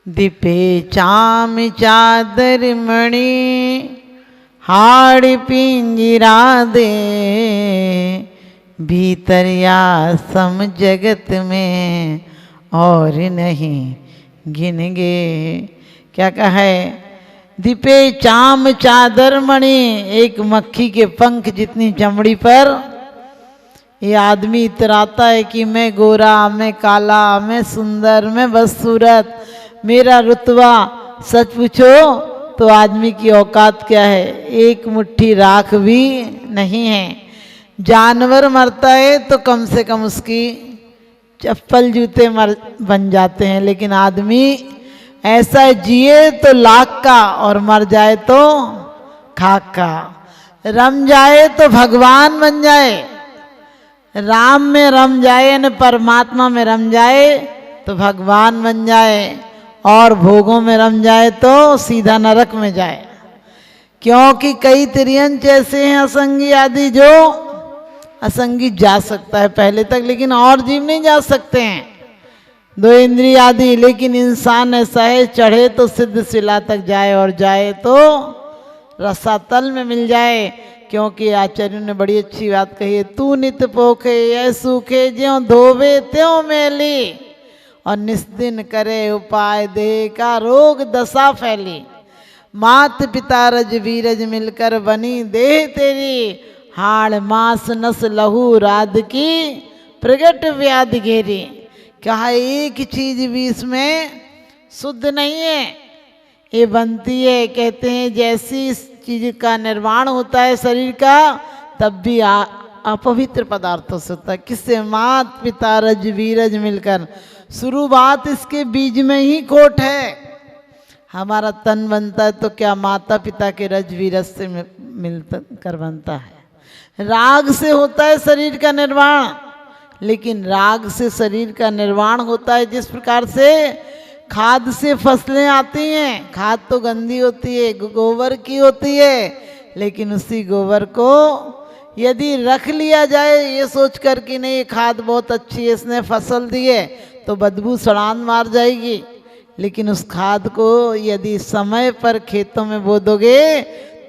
दीपे चाम चादर मणि हाड़ पिंजरा दे, भीतर या सम जगत में और नहीं गिनगे। क्या कहा है? दीपे चाम चादर मणि, एक मक्खी के पंख जितनी चमड़ी पर ये आदमी इतराता है कि मैं गोरा, मैं काला, मैं सुंदर, मैं बदसूरत, मेरा रुतबा। सच पूछो तो आदमी की औकात क्या है? एक मुट्ठी राख भी नहीं है। जानवर मरता है तो कम से कम उसकी चप्पल जूते बन जाते हैं, लेकिन आदमी ऐसा है, जिए तो लाख का और मर जाए तो खाक का। रम जाए तो भगवान बन जाए, राम में रम जाए यानी परमात्मा में रम जाए तो भगवान बन जाए, और भोगों में रम जाए तो सीधा नरक में जाए। क्योंकि कई तिर्यंच ऐसे हैं असंगी आदि, जो असंगी जा सकता है पहले तक, लेकिन और जीव नहीं जा सकते हैं। दो इंद्रिय आदि, लेकिन इंसान ऐसा है, चढ़े तो सिद्ध शिला तक जाए और जाए तो रसातल में मिल जाए। क्योंकि आचार्यों ने बड़ी अच्छी बात कही है, तू नित पोखे ये सूखे, ज्यों धोवे त्यों मैली, और निस्दिन करे उपाय दे का रोग दशा फैली। मात पिता रज बीरज मिलकर बनी देह तेरी, हाड़ मांस नस लहू राध की प्रगट व्याधि घेरी। कहा एक चीज भी इसमें शुद्ध नहीं है, ये बनती है। कहते हैं जैसी इस चीज का निर्माण होता है शरीर का, तब भी अपवित्र पदार्थों से होता है। किससे? मात पिता रज बीरज मिलकर। शुरुआत इसके बीज में ही खोट है। हमारा तन बनता है तो क्या माता पिता के रज बीरज से मिलकर बनता है। राग से होता है शरीर का निर्माण, लेकिन राग से शरीर का निर्माण होता है जिस प्रकार से खाद से फसलें आती हैं। खाद तो गंदी होती है, गोबर की होती है, लेकिन उसी गोबर को यदि रख लिया जाए ये सोच कर कि नहीं ये खाद बहुत अच्छी है, इसने फसल दी है, तो बदबू सड़ान मार जाएगी। लेकिन उस खाद को यदि समय पर खेतों में बो दोगे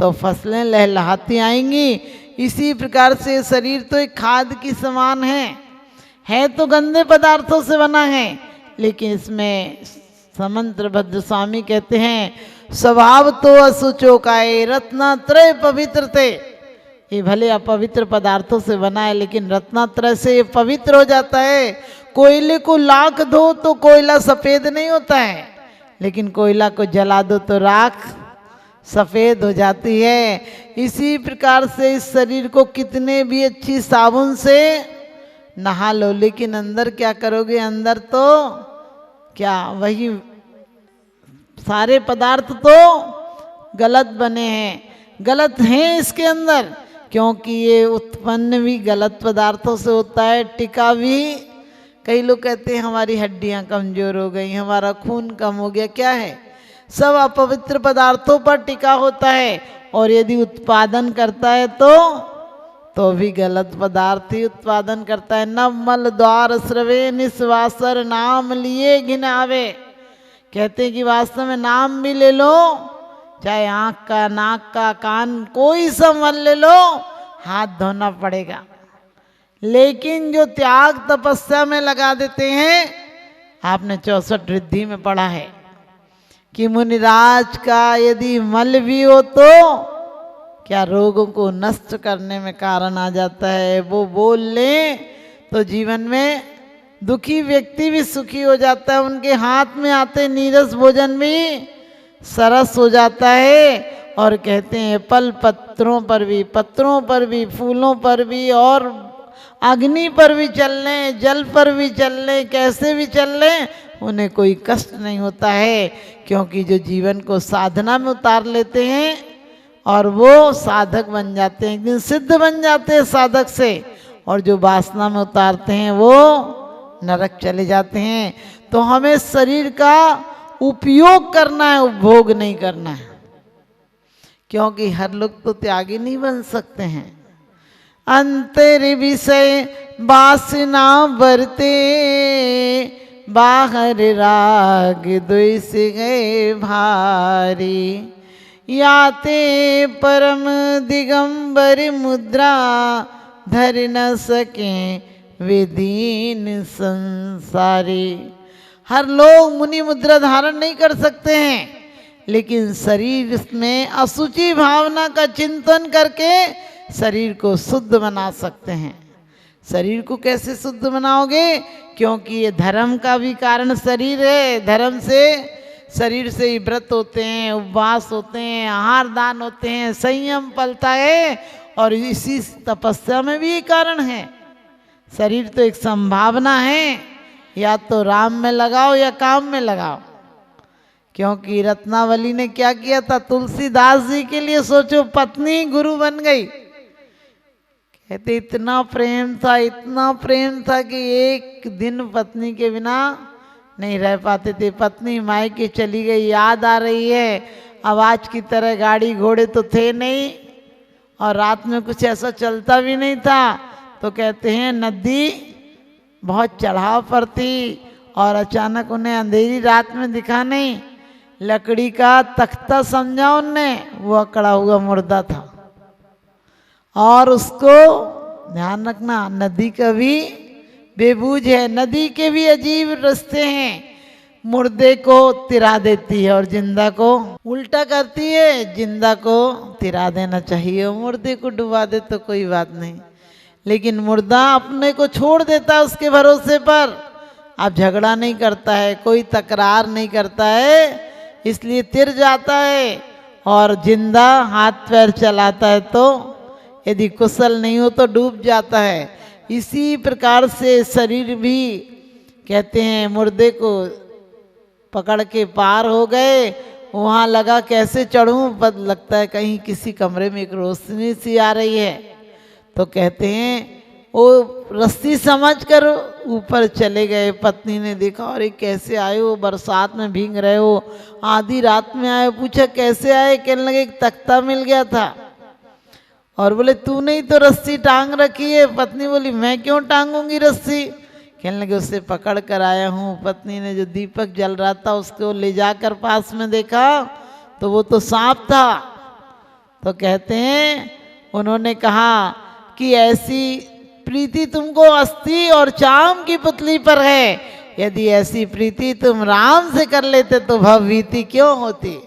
तो फसलें लहलहाती आएंगी। इसी प्रकार से शरीर तो एक खाद की समान है तो गंदे पदार्थों से बना है, लेकिन इसमें समंत्र भद्र स्वामी कहते हैं स्वभाव तो असुचो काए रत्नात्रय पवित्र थे। ये भले अपवित्र पदार्थों से बना है, लेकिन रत्नात्रय से ये पवित्र हो जाता है। कोयले को लाख धो तो कोयला सफेद नहीं होता है, लेकिन कोयला को जला दो तो राख सफेद हो जाती है। इसी प्रकार से इस शरीर को कितने भी अच्छी साबुन से नहा लो, लेकिन अंदर क्या करोगे? अंदर तो क्या वही सारे पदार्थ तो गलत बने हैं, गलत हैं इसके अंदर, क्योंकि ये उत्पन्न भी गलत पदार्थों से होता है, टिका भी। कई लोग कहते हैं हमारी हड्डियां कमजोर हो गई, हमारा खून कम हो गया। क्या है? सब अपवित्र पदार्थों पर टिका होता है, और यदि उत्पादन करता है तो भी गलत पदार्थ ही उत्पादन करता है। नव मल द्वार स्रवे निस्वासर नाम लिए घिनावे। कहते हैं कि वास्तव में नाम भी ले लो, चाहे आँख का, नाक का, कान, कोई सा मल ले लो, हाथ धोना पड़ेगा। लेकिन जो त्याग तपस्या में लगा देते हैं, आपने 64 रिद्धि में पढ़ा है कि मुनिराज का यदि मल भी हो तो क्या रोगों को नष्ट करने में कारण आ जाता है। वो बोल ले तो जीवन में दुखी व्यक्ति भी सुखी हो जाता है, उनके हाथ में आते नीरस भोजन भी सरस हो जाता है। और कहते हैं पल पत्रों पर भी, फूलों पर भी, और अग्नि पर भी चल लें, जल पर भी चल लें, कैसे भी चल लें, उन्हें कोई कष्ट नहीं होता है। क्योंकि जो जीवन को साधना में उतार लेते हैं और वो साधक बन जाते हैं, एक दिन सिद्ध बन जाते हैं साधक से, और जो वासना में उतारते हैं वो नरक चले जाते हैं। तो हमें शरीर का उपयोग करना है, उपभोग नहीं करना है। क्योंकि हर लोग तो त्यागी नहीं बन सकते हैं। अंतर विषय वासना बरते, बाहर राग द्वेष गए भारी। याते परम दिगंबर मुद्रा धर न सके वे दीन संसारी। हर लोग मुनि मुद्रा धारण नहीं कर सकते हैं, लेकिन शरीर में अशुचि भावना का चिंतन करके शरीर को शुद्ध बना सकते हैं। शरीर को कैसे शुद्ध बनाओगे? क्योंकि ये धर्म का भी कारण शरीर है। धर्म से शरीर से ही व्रत होते हैं, उपवास होते हैं, आहार दान होते हैं, संयम पलता है, और इसी तपस्या में भी ये कारण है। शरीर तो एक संभावना है, या तो राम में लगाओ या काम में लगाओ। क्योंकि रत्नावली ने क्या किया था? तुलसीदास जी के लिए सोचो, पत्नी गुरु बन गई। कहते इतना प्रेम था, इतना प्रेम था कि एक दिन पत्नी के बिना नहीं रह पाते थे। पत्नी मायके चली गई, याद आ रही है। अब आज की तरह गाड़ी घोड़े तो थे नहीं, और रात में कुछ ऐसा चलता भी नहीं था। तो कहते हैं नदी बहुत चढ़ाव पर थी, और अचानक उन्हें अंधेरी रात में दिखा नहीं। लकड़ी का तख्ता समझा उनने, वो अकड़ा हुआ मुर्दा था। और उसको ध्यान रखना, नदी का भी बेबूझ है, नदी के भी अजीब रास्ते हैं। मुर्दे को तिरा देती है और जिंदा को उल्टा करती है। जिंदा को तिरा देना चाहिए, मुर्दे को डुबा दे तो कोई बात नहीं, लेकिन मुर्दा अपने को छोड़ देता है उसके भरोसे पर। अब झगड़ा नहीं करता है, कोई तकरार नहीं करता है, इसलिए तिर जाता है। और जिंदा हाथ पैर चलाता है तो यदि कुशल नहीं हो तो डूब जाता है। इसी प्रकार से शरीर भी कहते हैं मुर्दे को पकड़ के पार हो गए। वहाँ लगा कैसे चढ़ूं, पता लगता है कहीं किसी कमरे में एक रोशनी सी आ रही है। तो कहते हैं वो रस्सी समझ कर ऊपर चले गए। पत्नी ने देखा, और ये कैसे आए हो, बरसात में भीग रहे हो, आधी रात में आए। पूछा कैसे आए? कहने लगे एक तख्ता मिल गया था। और बोले तूने ही तो रस्सी टांग रखी है। पत्नी बोली मैं क्यों टांगूंगी रस्सी? कहने लगे उससे पकड़ कर आया हूँ। पत्नी ने जो दीपक जल रहा था उसको ले जाकर पास में देखा तो वो तो सांप था। तो कहते हैं उन्होंने कहा कि ऐसी प्रीति तुमको अस्थि और चाम की पुतली पर है, यदि ऐसी प्रीति तुम राम से कर लेते तो भवभीति क्यों होती।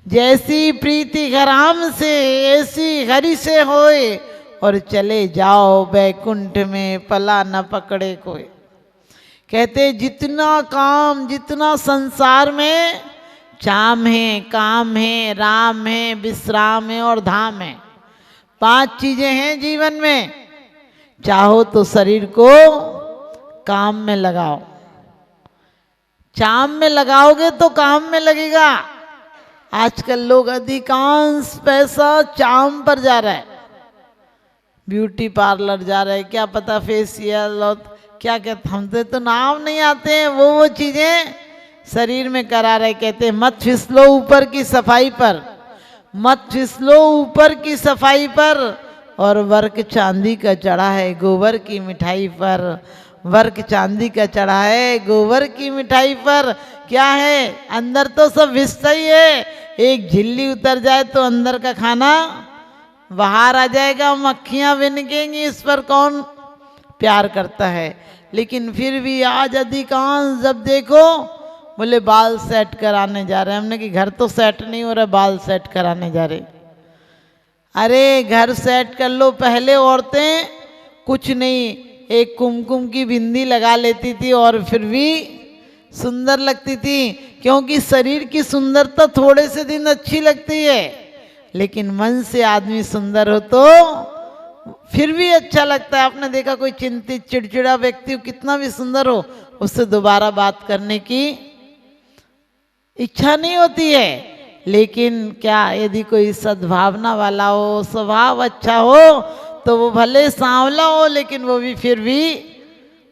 जैसी प्रीति राम से ऐसी हरि से होए, और चले जाओ बैकुंठ में पला न पकड़े कोई। कहते जितना काम, जितना संसार में चाम है, काम है, राम है, विश्राम है और धाम है, 5 चीजें हैं जीवन में। चाहो तो शरीर को काम में लगाओ, चाम में लगाओगे तो काम में लगेगा। आजकल लोग अधिकांश पैसा चाम पर जा रहा है, ब्यूटी पार्लर जा रहे हैं, क्या पता फेशियल और क्या कहते, हमसे तो नाम नहीं आते हैं, वो चीजें शरीर में करा रहे। कहते हैं मत फिसलो ऊपर की सफाई पर, मत फिसलो ऊपर की सफाई पर। और वर्क चांदी का चढ़ा है गोबर की मिठाई पर, वर्क चांदी का चढ़ा है गोबर की मिठाई पर। क्या है, अंदर तो सब भिसता ही है। एक झिल्ली उतर जाए तो अंदर का खाना बाहर आ जाएगा, मक्खियां बिनकेंगी, इस पर कौन प्यार करता है। लेकिन फिर भी आज अधिकांश जब देखो बोले बाल सेट कराने जा रहे हैं। हमने कि घर तो सेट नहीं हो रहा, बाल सेट कराने जा रहे। अरे घर सेट कर लो। पहले औरतें कुछ नहीं, एक कुमकुम की बिंदी लगा लेती थी और फिर भी सुंदर लगती थी, क्योंकि शरीर की सुंदरता थोड़े से दिन अच्छी लगती है, लेकिन मन से आदमी सुंदर हो तो फिर भी अच्छा लगता है। आपने देखा कोई चिंतित चिड़चिड़ा व्यक्ति कितना भी सुंदर हो, उससे दोबारा बात करने की इच्छा नहीं होती है। लेकिन क्या यदि कोई सद्भावना वाला हो, स्वभाव अच्छा हो, तो वो भले सांवला हो लेकिन वो भी फिर भी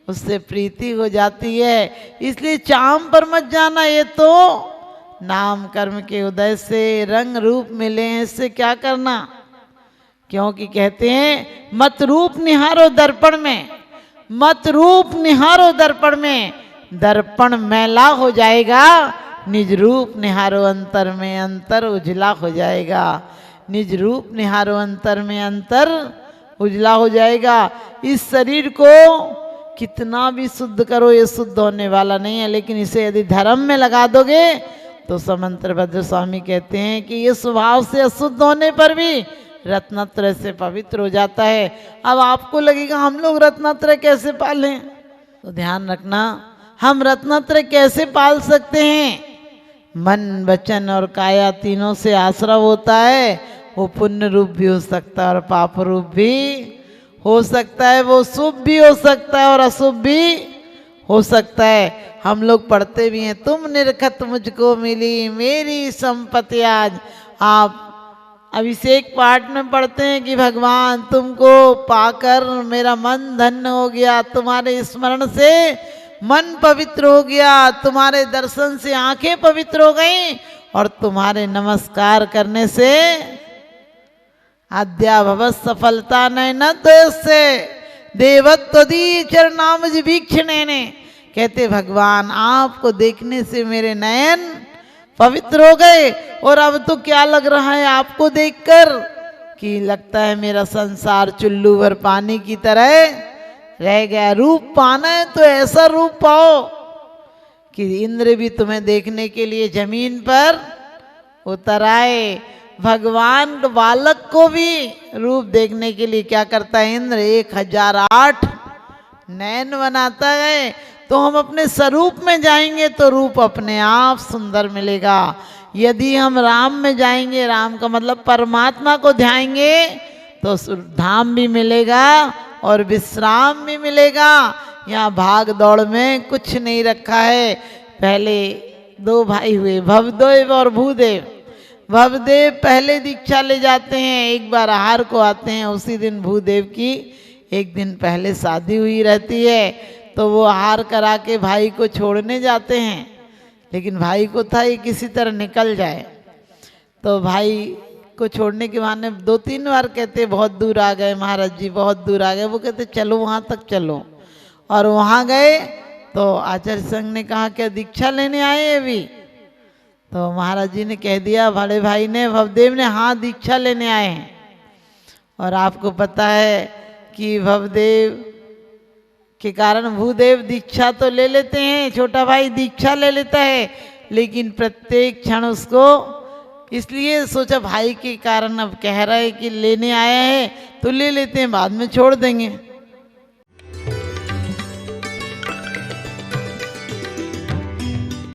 उससे प्रीति हो जाती है। इसलिए चाम पर मत जाना, ये तो नाम कर्म के उदय से रंग रूप मिले हैं, इससे क्या करना। क्योंकि कहते हैं मत रूप निहारो दर्पण में, मत रूप निहारो दर्पण में, दर्पण मैला हो जाएगा, निज रूप निहारो अंतर में अंतर उजला हो जाएगा। निज रूप निहारो अंतर में अंतर उजला हो जाएगा। इस शरीर को कितना भी शुद्ध करो ये शुद्ध होने वाला नहीं है, लेकिन इसे यदि धर्म में लगा दोगे तो समंत्र भद्र स्वामी कहते हैं कि ये स्वभाव से अशुद्ध होने पर भी रत्नत्रय से पवित्र हो जाता है। अब आपको लगेगा हम लोग रत्नत्रय कैसे पालें, तो ध्यान रखना हम रत्नत्रय कैसे पाल सकते हैं। मन वचन और काया तीनों से आश्रव होता है। वो पुण्य रूप भी हो सकता है और पाप रूप भी हो सकता है, वो शुभ भी हो सकता है और अशुभ भी हो सकता है। हम लोग पढ़ते भी हैं, तुम निरखत मुझको मिली मेरी संपत्ति आज। आप अभिषेक पाठ में पढ़ते हैं कि भगवान तुमको पाकर मेरा मन धन्य हो गया, तुम्हारे स्मरण से मन पवित्र हो गया, तुम्हारे दर्शन से आंखें पवित्र हो गई और तुम्हारे नमस्कार करने से अद्याभवत सफलता न से देवत्व दी चरणामज वीक्षणे ने। कहते भगवान आपको देखने से मेरे नयन पवित्र हो गए और अब तो क्या लग रहा है आपको देखकर कि लगता है मेरा संसार चुल्लू भर पानी की तरह रह गया। रूप पाना है तो ऐसा रूप पाओ कि इंद्र भी तुम्हें देखने के लिए जमीन पर उतर आए। भगवान बालक को भी रूप देखने के लिए क्या करता है इंद्र, 1008 नयन बनाता है। तो हम अपने स्वरूप में जाएंगे तो रूप अपने आप सुंदर मिलेगा। यदि हम राम में जाएंगे, राम का मतलब परमात्मा को ध्याएंगे, तो धाम भी मिलेगा और विश्राम भी मिलेगा। यहाँ भाग दौड़ में कुछ नहीं रखा है। पहले 2 भाई हुए, भवदेव और भूदेव। भवदेव पहले दीक्षा ले जाते हैं, एक बार आहार को आते हैं। उसी दिन भूदेव की एक दिन पहले शादी हुई रहती है, तो वो आहार करा के भाई को छोड़ने जाते हैं। लेकिन भाई को था ये किसी तरह निकल जाए, तो भाई को छोड़ने के बहाने 2-3 बार कहते बहुत दूर आ गए महाराज जी, बहुत दूर आ गए। वो कहते चलो वहाँ तक चलो, और वहाँ गए तो आचार्य संघ ने कहा क्या दीक्षा लेने आए अभी? तो महाराज जी ने कह दिया, बड़े भाई ने, भवदेव ने, हाँ दीक्षा लेने आए हैं। और आपको पता है कि भवदेव के कारण भूदेव दीक्षा तो ले लेते हैं, छोटा भाई दीक्षा ले लेता है, लेकिन प्रत्येक क्षण उसको इसलिए सोचा भाई के कारण अब कह रहा है कि लेने आया है तो ले लेते हैं, बाद में छोड़ देंगे।